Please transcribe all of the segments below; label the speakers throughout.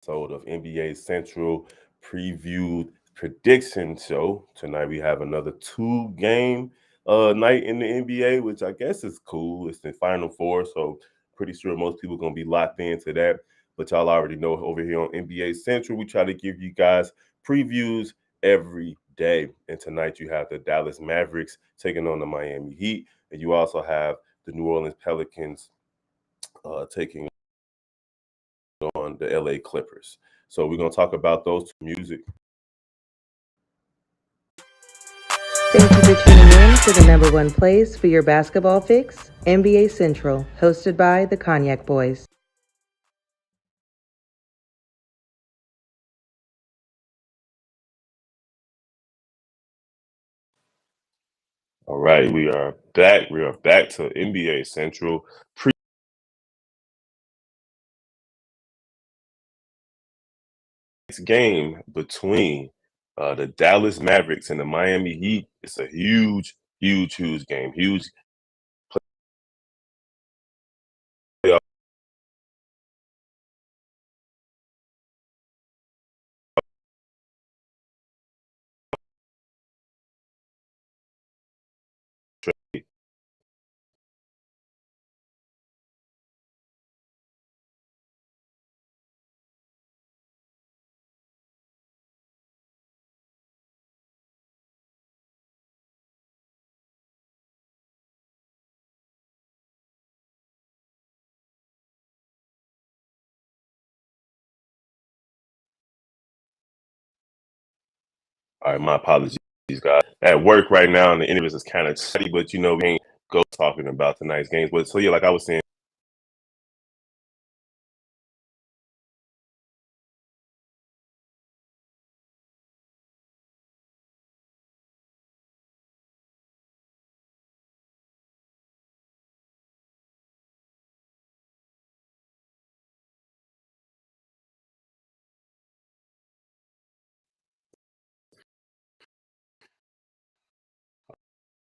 Speaker 1: episode of NBA Central Previewed Prediction Show. Tonight we have another two-game night in the NBA, which I guess is cool. It's the Final Four, so pretty sure most people are going to be locked into that. But y'all already know over here on NBA Central, we try to give you guys previews every day. And tonight you have the Dallas Mavericks taking on the Miami Heat, and you also have the New Orleans Pelicans taking on the LA Clippers. So we're going to talk about those two music.
Speaker 2: Thank you for tuning in to the number one place for your basketball fix, NBA Central, hosted by the Cognac Boys.
Speaker 1: All right, we are back. We are back to NBA Central. Game between the Dallas Mavericks and the Miami Heat. It's a huge game. Huge playoff. All right, my apologies, guys. At work right now, and the interview is kind of chatty, but we ain't go talking about tonight's games. But so yeah, like I was saying.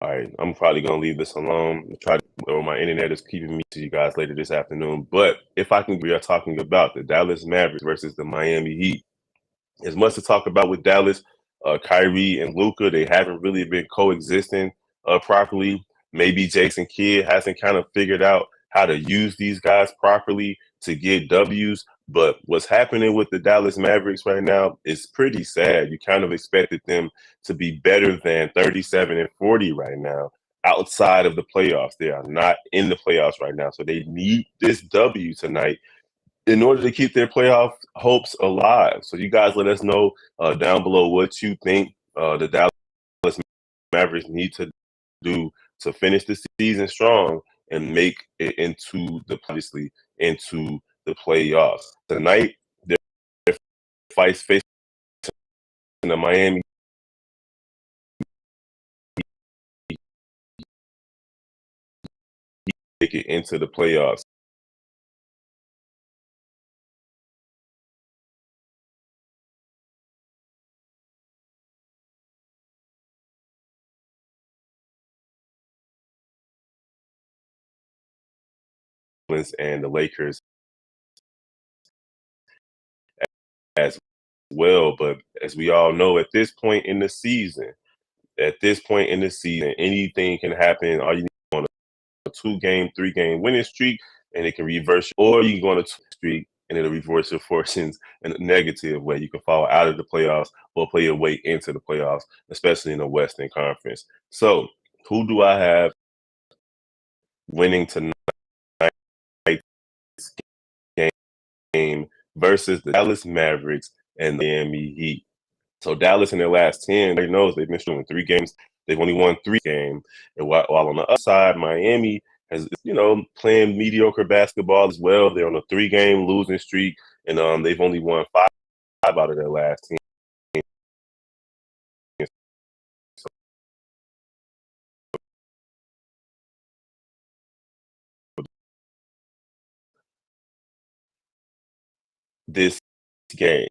Speaker 1: All right, I'm probably gonna leave this alone. Or my internet is keeping me to you guys later this afternoon. But if I can, we are talking about the Dallas Mavericks versus the Miami Heat. As much to talk about with Dallas, Kyrie and Luka, they haven't really been coexisting properly. Maybe Jason Kidd hasn't kind of figured out how to use these guys properly to get W's. But what's happening with the Dallas Mavericks right now is pretty sad. You kind of expected them to be better than 37 and 40 right now outside of the playoffs. They are not in the playoffs right now. So they need this W tonight in order to keep their playoff hopes alive. So you guys let us know down below what you think the Dallas Mavericks need to do to finish the season strong and make it obviously into the playoffs. Tonight, their fights facing the Miami make it into the playoffs. And the Lakers as well. But as we all know, at this point in the season, anything can happen. All you need on a 2-game, 3-game winning streak, and it can reverse. Or you can go on a 2 streak, and it'll reverse your fortunes in a negative way. You can fall out of the playoffs or play your way into the playoffs, especially in the Western Conference. So, who do I have winning tonight? Game versus the Dallas Mavericks and the Miami Heat. So Dallas in their last 10, everybody knows they've been shooting 3 games. They've only won 3 games. And while on the other side, Miami has, playing mediocre basketball as well. They're on a 3-game losing streak, and they've only won 5 out of their last 10. This game.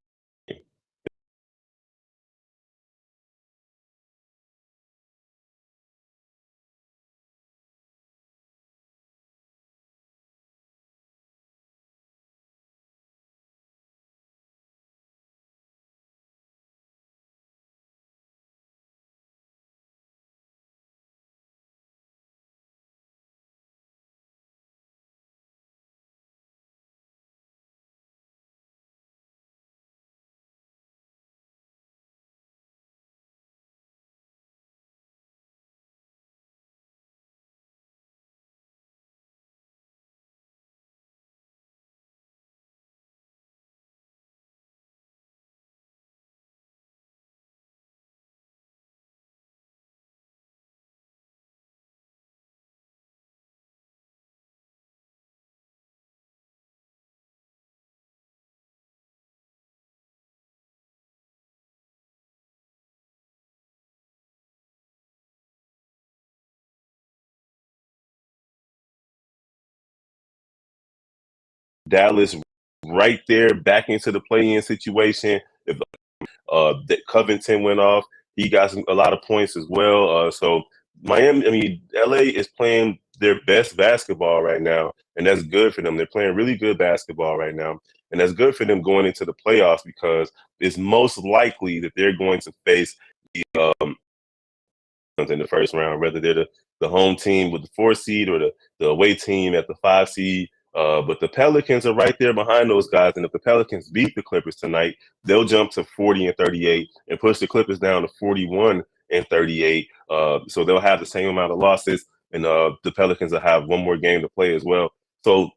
Speaker 1: Dallas right there back into the play-in situation. If that Covington went off, he got a lot of points as well. So LA is playing their best basketball right now, and that's good for them. They're playing really good basketball right now, and that's good for them going into the playoffs because it's most likely that they're going to face in the first round, whether they're the home team with the 4 seed or the away team at the 5 seed. But the Pelicans are right there behind those guys. And if the Pelicans beat the Clippers tonight, they'll jump to 40-38 and push the Clippers down to 41-38. So they'll have the same amount of losses, and the Pelicans will have one more game to play as well. So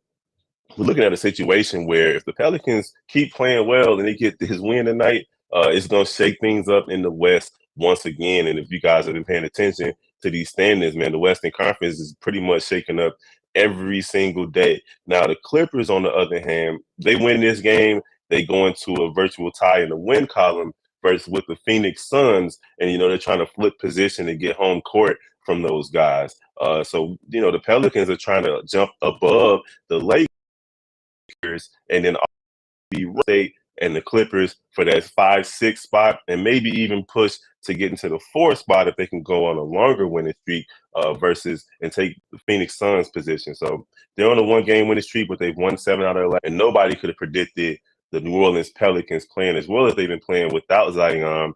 Speaker 1: we're looking at a situation where if the Pelicans keep playing well and they get his win tonight, it's going to shake things up in the West once again. And if you guys have been paying attention to these standings, man, the Western Conference is pretty much shaking up every single day. Now, the Clippers, on the other hand, they win this game, they go into a virtual tie in the win column versus with the Phoenix Suns. And, they're trying to flip position and get home court from those guys. So, the Pelicans are trying to jump above the Lakers and then be State and the Clippers for that 5-6 spot, and maybe even push to get into the 4th spot if they can go on a longer winning streak versus and take the Phoenix Suns position. So they're on a 1-game winning streak, but they've won 7 out of 11, and nobody could have predicted the New Orleans Pelicans playing as well as they've been playing without Zion,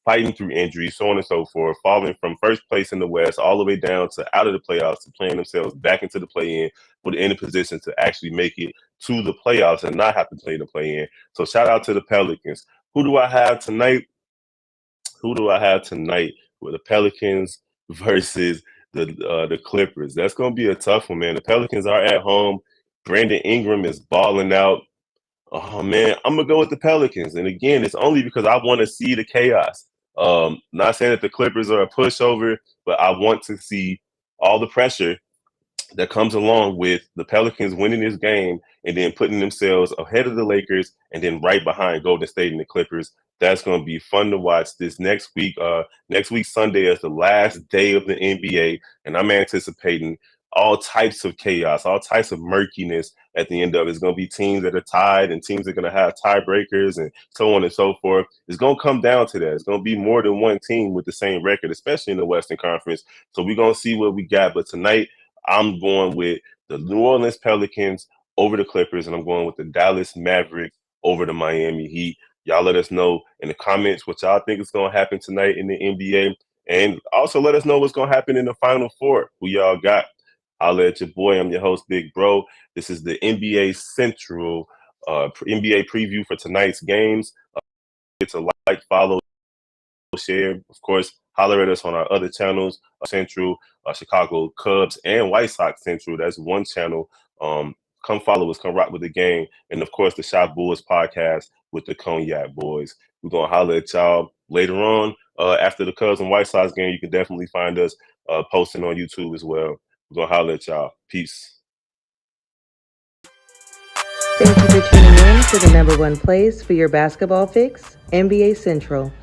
Speaker 1: fighting through injuries, so on and so forth, falling from first place in the West all the way down to out of the playoffs to playing themselves back into the play-in, but in a position to actually make it to the playoffs and not have to play the play-in. So shout out to the Pelicans. Who do I have tonight? With the Pelicans versus the Clippers? That's going to be a tough one, man. The Pelicans are at home. Brandon Ingram is balling out. Oh, man, I'm going to go with the Pelicans. And again, it's only because I want to see the chaos. Not saying that the Clippers are a pushover, but I want to see all the pressure that comes along with the Pelicans winning this game and then putting themselves ahead of the Lakers and then right behind Golden State and the Clippers. That's going to be fun to watch this next week. Next week, Sunday, is the last day of the NBA, and I'm anticipating all types of chaos, all types of murkiness at the end of it. It's going to be teams that are tied and teams that are going to have tiebreakers and so on and so forth. It's going to come down to that. It's going to be more than one team with the same record, especially in the Western Conference. So we're going to see what we got. But tonight, I'm going with the New Orleans Pelicans over the Clippers, and I'm going with the Dallas Mavericks over the Miami Heat. Y'all let us know in the comments what y'all think is going to happen tonight in the NBA. And also let us know what's going to happen in the Final Four. Who y'all got? Holla at your boy. I'm your host, Big Bro. This is the NBA Central NBA preview for tonight's games. It's a like, follow, share. Of course, holler at us on our other channels, Central, Chicago Cubs, and White Sox Central. That's one channel. Come follow us. Come rock with the game. And, of course, the Shot Bulls podcast with the Cognac Boys. We're going to holler at y'all later on. After the Cubs and White Sox game, you can definitely find us posting on YouTube as well. We're going to holler at y'all. Peace.
Speaker 2: Thank you for tuning in to the #1 place for your basketball fix, NBA Central.